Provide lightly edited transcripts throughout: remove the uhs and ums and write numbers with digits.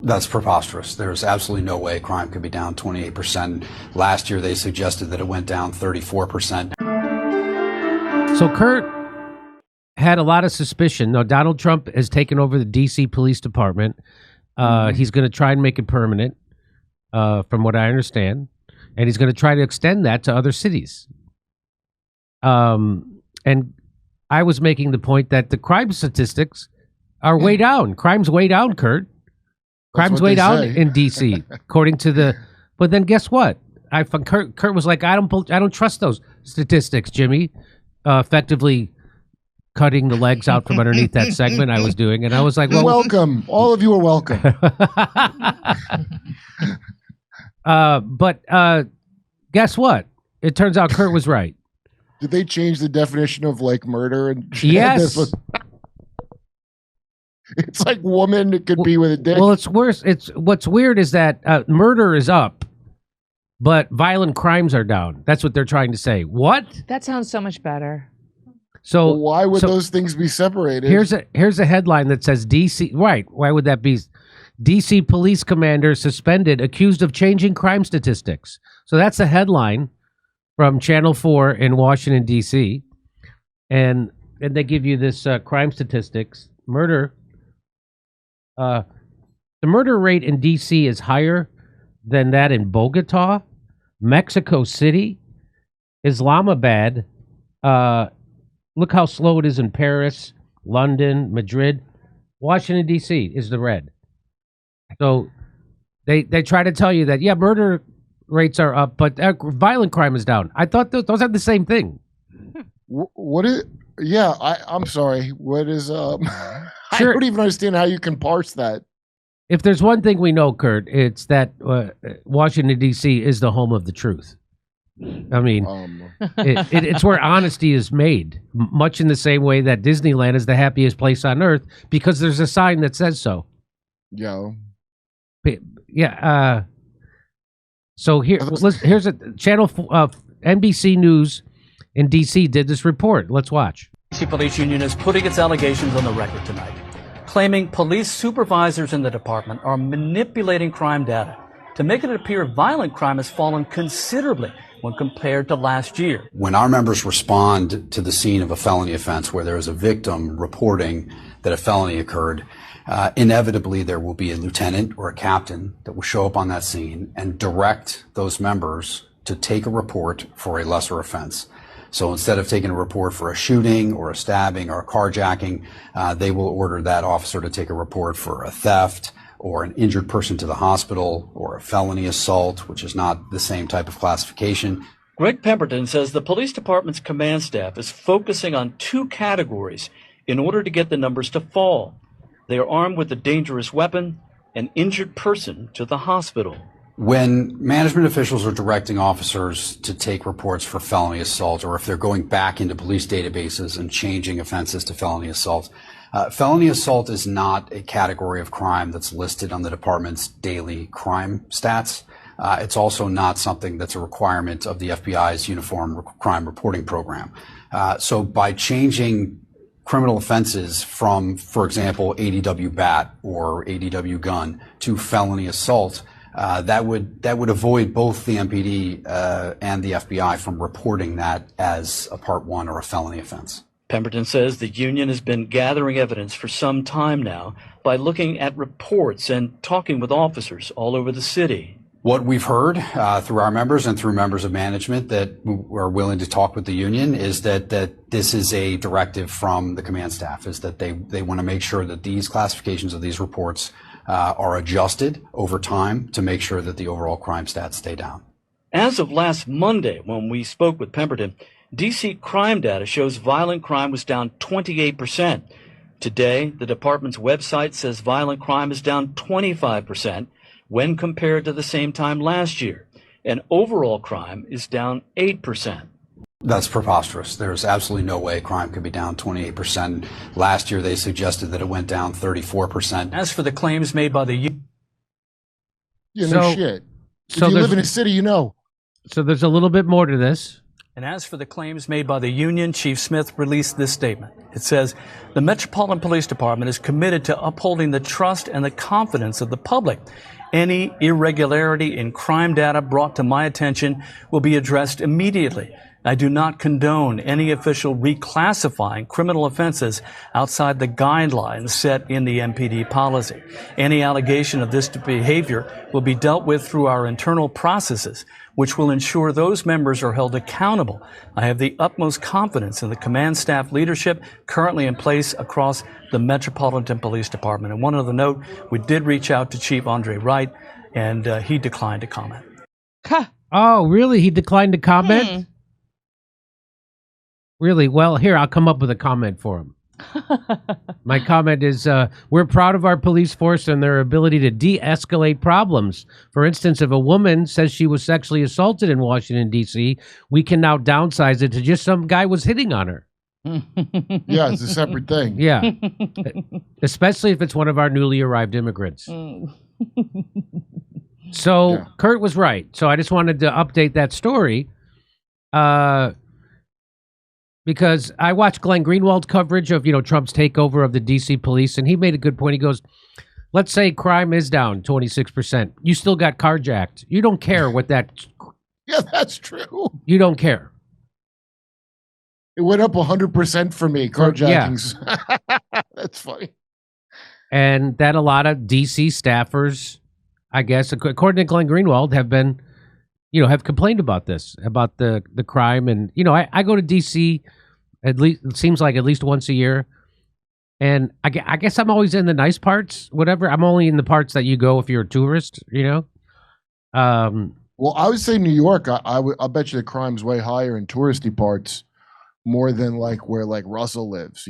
That's preposterous. There's absolutely no way crime could be down 28%. Last year, they suggested that it went down 34%. So Kurt had a lot of suspicion. Now, Donald Trump has taken over the D.C. Police Department. He's going to try and make it permanent, from what I understand. And he's going to try to extend that to other cities. And I was making the point that the crime statistics are way down. Crime's way down, Kurt. Crime's way down in D.C. according to the. But then guess what? Kurt was like, I don't trust those statistics, Jimmy. Effectively cutting the legs out from underneath that segment I was doing, and I was like, "Well, welcome, all of you are welcome." But guess what? It turns out Kurt was right. Did they change the definition of like murder? And yes. It's like woman. It could be with a dick. Well, it's worse. What's weird is that murder is up, but violent crimes are down. That's what they're trying to say. What? That sounds so much better. So well, why would those things be separated? Here's a headline that says DC. Right? Why would that be? DC police commander suspended, accused of changing crime statistics. So that's a headline from Channel 4 in Washington D.C. And they give you this crime statistics. Murder. The murder rate in D.C. is higher than that in Bogota, Mexico City, Islamabad. Look how slow it is in Paris, London, Madrid. Washington, D.C. is the red. So they try to tell you that, yeah, murder rates are up, but violent crime is down. I thought those are the same thing. What is... Yeah, I'm sorry. What is... Sure. I don't even understand how you can parse that. If there's one thing we know, Kurt, it's that Washington, D.C. is the home of the truth. I mean, it's where honesty is made, much in the same way that Disneyland is the happiest place on earth because there's a sign that says so. Yeah. Yeah. So here's a channel. NBC News in D.C. did this report. Let's watch. The police union is putting its allegations on the record tonight, claiming police supervisors in the department are manipulating crime data to make it appear violent crime has fallen considerably when compared to last year. When our members respond to the scene of a felony offense where there is a victim reporting that a felony occurred, inevitably there will be a lieutenant or a captain that will show up on that scene and direct those members to take a report for a lesser offense. So instead of taking a report for a shooting or a stabbing or a carjacking, they will order that officer to take a report for a theft or an injured person to the hospital or a felony assault, which is not the same type of classification. Greg Pemberton says the police department's command staff is focusing on two categories in order to get the numbers to fall. They are armed with a dangerous weapon, an injured person to the hospital. When management officials are directing officers to take reports for felony assault, or if they're going back into police databases and changing offenses to felony assault is not a category of crime that's listed on the department's daily crime stats. It's also not something that's a requirement of the FBI's Uniform Crime Reporting Program. So by changing criminal offenses from, for example, ADW bat or ADW gun to felony assault, that would avoid both the MPD and the FBI from reporting that as a Part 1 or a felony offense. Pemberton says the union has been gathering evidence for some time now by looking at reports and talking with officers all over the city. What we've heard through our members and through members of management that are willing to talk with the union is that this is a directive from the command staff, is that they want to make sure that these classifications of these reports are adjusted over time to make sure that the overall crime stats stay down. As of last Monday, when we spoke with Pemberton, D.C. crime data shows violent crime was down 28%. Today, the department's website says violent crime is down 25% when compared to the same time last year, and overall crime is down 8%. That's preposterous. There's absolutely no way crime could be down 28%. Last year, they suggested that it went down 34%. As for the claims made by the union... Yeah, no shit. If you live in a city, you know. So there's a little bit more to this. And as for the claims made by the union, Chief Smith released this statement. It says, the Metropolitan Police Department is committed to upholding the trust and the confidence of the public. Any irregularity in crime data brought to my attention will be addressed immediately. I do not condone any official reclassifying criminal offenses outside the guidelines set in the MPD policy. Any allegation of this behavior will be dealt with through our internal processes, which will ensure those members are held accountable. I have the utmost confidence in the command staff leadership currently in place across the Metropolitan Police Department. And one other note, we did reach out to Chief Andre Wright, and he declined to comment. Oh, really? He declined to comment? Really? Well, here, I'll come up with a comment for him. My comment is, we're proud of our police force and their ability to de-escalate problems. For instance, if a woman says she was sexually assaulted in Washington, D.C., we can now downsize it to just some guy was hitting on her. Yeah, it's a separate thing. Yeah. Especially if it's one of our newly arrived immigrants. So Yeah. Kurt was right. So I just wanted to update that story. Because I watched Glenn Greenwald's coverage of, Trump's takeover of the D.C. police, and he made a good point. He goes, let's say crime is down 26%. You still got carjacked. You don't care what that... Yeah, that's true. You don't care. It went up 100% for me, carjackings. That's funny. And that a lot of D.C. staffers, I guess, according to Glenn Greenwald, have been... have complained about this, about the crime. And, I go to D.C. at least, it seems like at least once a year. And I guess I'm always in the nice parts, whatever. I'm only in the parts that you go if you're a tourist, Well, I would say New York, I'll bet you the crime's way higher in touristy parts more than like where like Russell lives,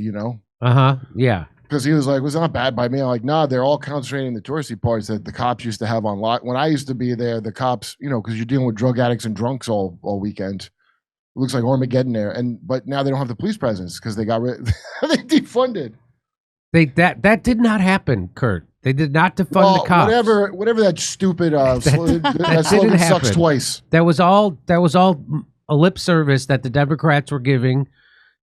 Uh-huh, yeah. Because he was like, it was not bad by me. I'm like, nah, they're all concentrating in the touristy parts that the cops used to have on lock. When I used to be there, the cops, because you're dealing with drug addicts and drunks all weekend. It looks like Armageddon there. But now they don't have the police presence because they got they defunded. That did not happen, Kurt. They did not defund the cops. Whatever that stupid that didn't slogan happen. sucks twice. That was all a lip service that the Democrats were giving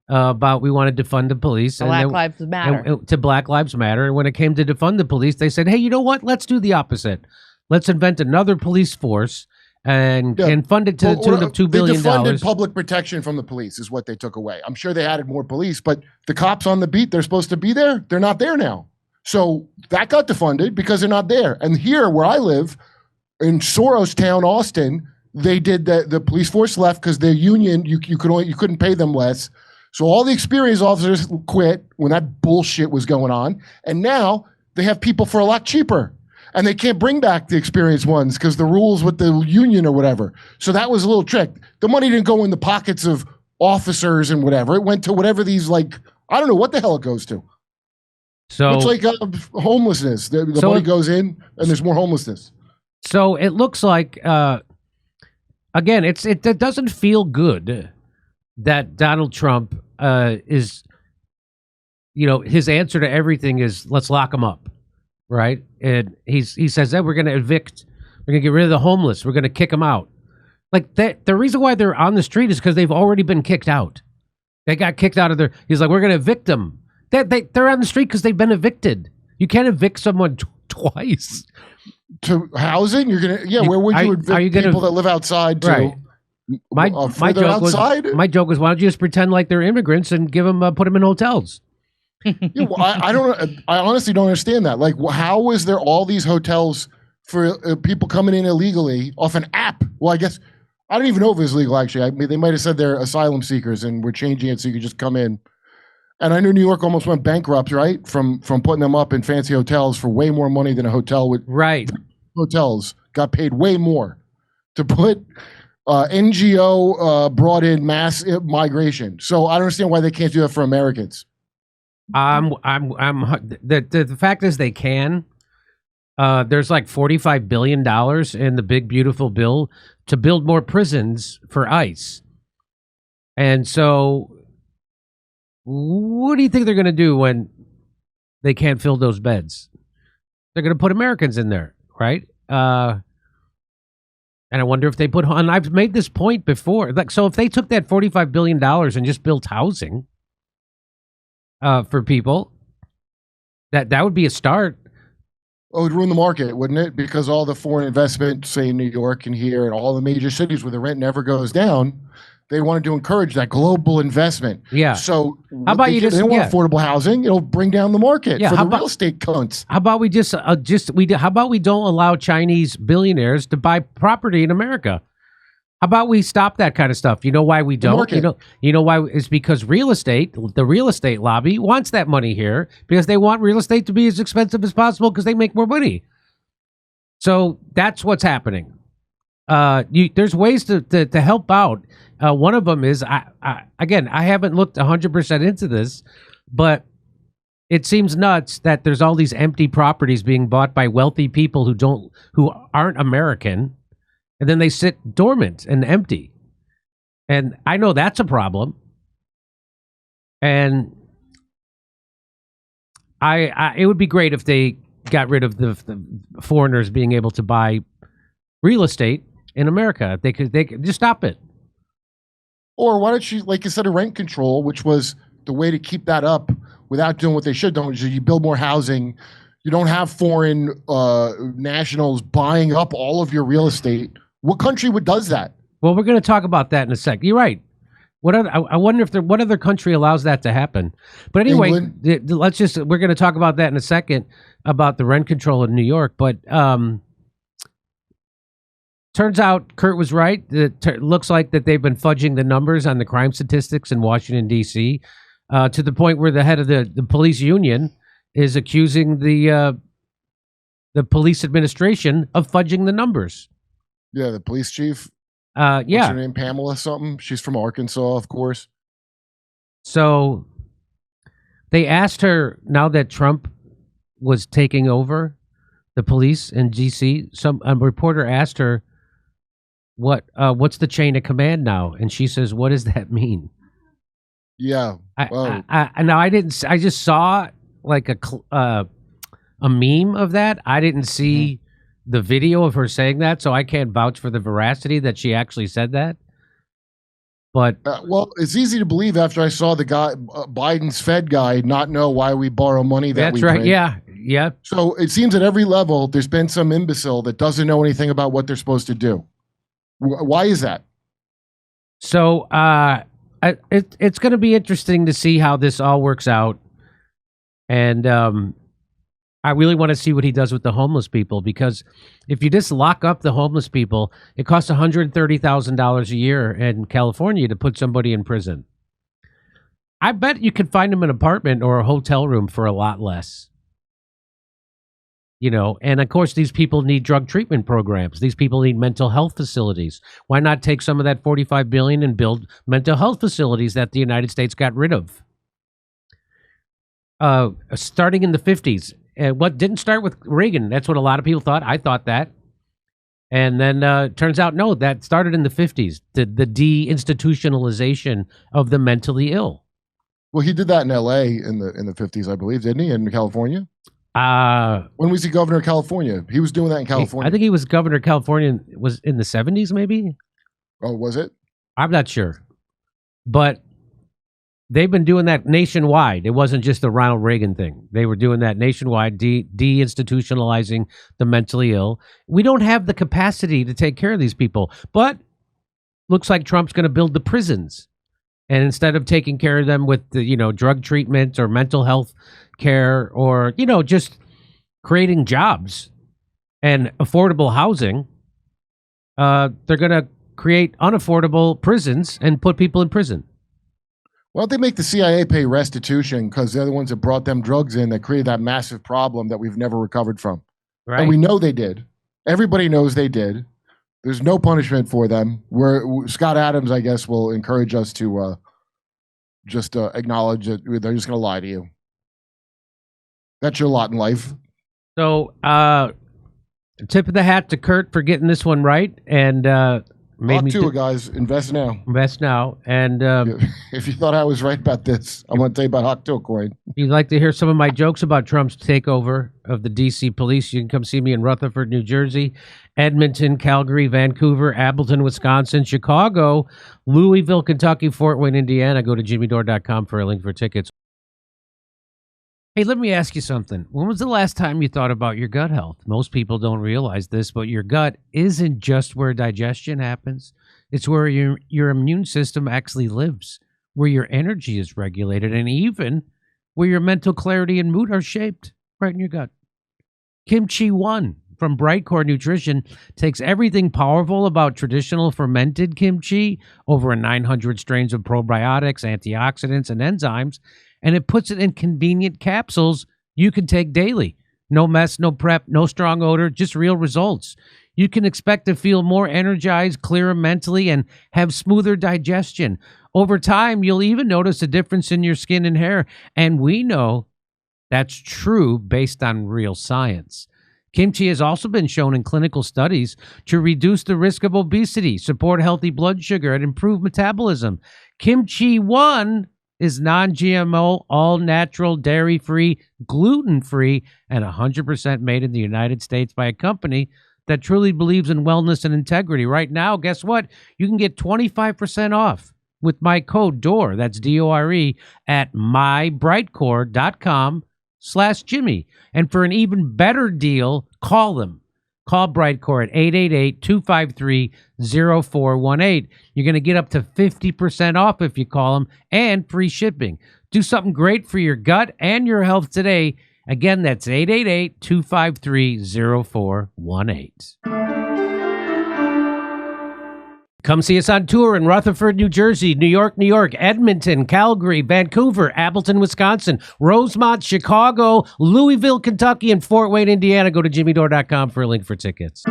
about we wanted to defund the police. Black Lives Matter. To Black Lives Matter. And when it came to defund the police, they said, hey, you know what? Let's do the opposite. Let's invent another police force and fund it to the tune of $2 billion. They defunded public protection from the police is what they took away. I'm sure they added more police, but the cops on the beat, they're supposed to be there. They're not there now. So that got defunded because they're not there. And here where I live in Soros Town, Austin, they did the police force left because their union, you couldn't pay them less. So all the experienced officers quit when that bullshit was going on. And now they have people for a lot cheaper. And they can't bring back the experienced ones because the rules with the union or whatever. So that was a little trick. The money didn't go in the pockets of officers and whatever. It went to whatever these I don't know what the hell it goes to. So it's like homelessness. The money goes in and there's more homelessness. So it looks like, again, it doesn't feel good that Donald Trump is, his answer to everything is let's lock him up, right? And he says that we're going to evict, we're going to get rid of the homeless, we're going to kick them out. Like that, the reason why they're on the street is because they've already been kicked out. They got kicked out of their. He's like, we're going to evict them. They're on the street because they've been evicted. You can't evict someone twice. To housing, you're gonna where would you evict people that live outside? Right. My joke was, why don't you just pretend like they're immigrants and give them put them in hotels? I honestly don't understand that. Like, how is there all these hotels for people coming in illegally off an app? Well, I guess I don't even know if it's legal. Actually, I mean, they might have said they're asylum seekers and we're changing it so you can just come in. And I knew New York almost went bankrupt, right, from putting them up in fancy hotels for way more money than a hotel would. Right. Hotels got paid way more to put NGO brought in mass migration. So I don't understand why they can't do that for Americans. The fact is they can. There's like $45 billion in the big beautiful bill to build more prisons for ICE. And so what do you think they're going to do when they can't fill those beds? They're going to put Americans in there, right? And I wonder if they put on. I've made this point before. Like, so if they took that $45 billion and just built housing for people, that would be a start. Oh, it would ruin the market, wouldn't it? Because all the foreign investment, say in New York and here and all the major cities where the rent never goes down, they wanted to encourage that global investment. Yeah. So how about you they don't want affordable housing. It'll bring down the market for the real estate cunts. How about we how about we don't allow Chinese billionaires to buy property in America? How about we stop that kind of stuff? You know why we don't? You know why? It's because the real estate lobby wants that money here because they want real estate to be as expensive as possible because they make more money. So that's what's happening. There's ways to help out. One of them is I haven't looked 100% into this, but it seems nuts that there's all these empty properties being bought by wealthy people who aren't American. And then they sit dormant and empty. And I know that's a problem. And it would be great if they got rid of the foreigners being able to buy real estate in America. They could just stop it. Or why don't you, like instead of rent control, which was the way to keep that up without doing what they should do, you build more housing. You don't have foreign nationals buying up all of your real estate. What country does that? Well, we're going to talk about that in a sec. You're right. I wonder if what other country allows that to happen. But anyway, we're going to talk about that in a second about the rent control in New York. But turns out Kurt was right. It looks like that they've been fudging the numbers on the crime statistics in Washington, D.C. To the point where the head of the police union is accusing the police administration of fudging the numbers. Yeah, the police chief. Yeah. What's her name? Pamela something. She's from Arkansas, of course. So they asked her, now that Trump was taking over the police in D.C., a reporter asked her, what's the chain of command now? And she says, what does that mean? Yeah. I just saw like a meme of that. I didn't see the video of her saying that, so I can't vouch for the veracity that she actually said that. But well, it's easy to believe after I saw the guy, Biden's Fed guy, not know why we borrow money that we right. print. Yeah. So it seems at every level there's been some imbecile that doesn't know anything about what they're supposed to do. Why is that? So it's going to be interesting to see how this all works out, and I really want to see what he does with the homeless people, because if you just lock up the homeless people, it costs $130,000 a year in California to put somebody in prison. I bet you could find them an apartment or a hotel room for a lot less. And of course, these people need drug treatment programs. These people need mental health facilities. Why not take some of that $45 billion and build mental health facilities that the United States got rid of? Starting in the 50s. What didn't start with Reagan? That's what a lot of people thought. I thought that. And then turns out, no, that started in the 50s, the deinstitutionalization of the mentally ill. Well, he did that in L.A. in the 50s, I believe, didn't he? In California? When was he governor of California? He was doing that in California. I think he was governor of California, was in the 70s, maybe? Oh, was it? I'm not sure. But they've been doing that nationwide. It wasn't just a Ronald Reagan thing. They were doing that nationwide, deinstitutionalizing the mentally ill. We don't have the capacity to take care of these people. But looks like Trump's going to build the prisons. And instead of taking care of them with the, drug treatment or mental health care or, just creating jobs and affordable housing, they're going to create unaffordable prisons and put people in prison. Why don't they make the CIA pay restitution, because they're the ones that brought them drugs in that created that massive problem that we've never recovered from. Right. And we know they did. Everybody knows they did. There's no punishment for them. Scott Adams, I guess, will encourage us to just acknowledge that they're just going to lie to you. That's your lot in life. So, tip of the hat to Kurt for getting this one right. And Made me Hawk 2, guys, invest now. invest now. And If you thought I was right about this, I'm going to tell you about Hawk 2 coin. if you'd like to hear some of my jokes about Trump's takeover of the D.C. police, you can come see me in Rutherford, New Jersey, Edmonton, Calgary, Vancouver, Appleton, Wisconsin, Chicago, Louisville, Kentucky, Fort Wayne, Indiana. Go to jimmydore.com for a link for tickets. Hey, let me ask you something. When was the last time you thought about your gut health? Most people don't realize this, but your gut isn't just where digestion happens. It's where your immune system actually lives, where your energy is regulated, and even where your mental clarity and mood are shaped right in your gut. Kimchi One from Brightcore Nutrition takes everything powerful about traditional fermented kimchi, over 900 strains of probiotics, antioxidants, and enzymes, and it puts it in convenient capsules you can take daily. No mess, no prep, no strong odor, just real results. You can expect to feel more energized, clearer mentally, and have smoother digestion. Over time, you'll even notice a difference in your skin and hair, and we know that's true based on real science. Kimchi has also been shown in clinical studies to reduce the risk of obesity, support healthy blood sugar, and improve metabolism. Kimchi One is non-GMO, all-natural, dairy-free, gluten-free, and 100% made in the United States by a company that truly believes in wellness and integrity. Right now, guess what? You can get 25% off with my code DORE, that's D-O-R-E, at mybrightcore.com/Jimmy. And for an even better deal, call them. Call Brightcore at 888-253-0418. You're going to get up to 50% off if you call them, and free shipping. Do something great for your gut and your health today. Again, that's 888-253-0418. Come see us on tour in Rutherford, New Jersey, New York, Edmonton, Calgary, Vancouver, Appleton, Wisconsin, Rosemont, Chicago, Louisville, Kentucky, and Fort Wayne, Indiana. Go to jimmydore.com for a link for tickets.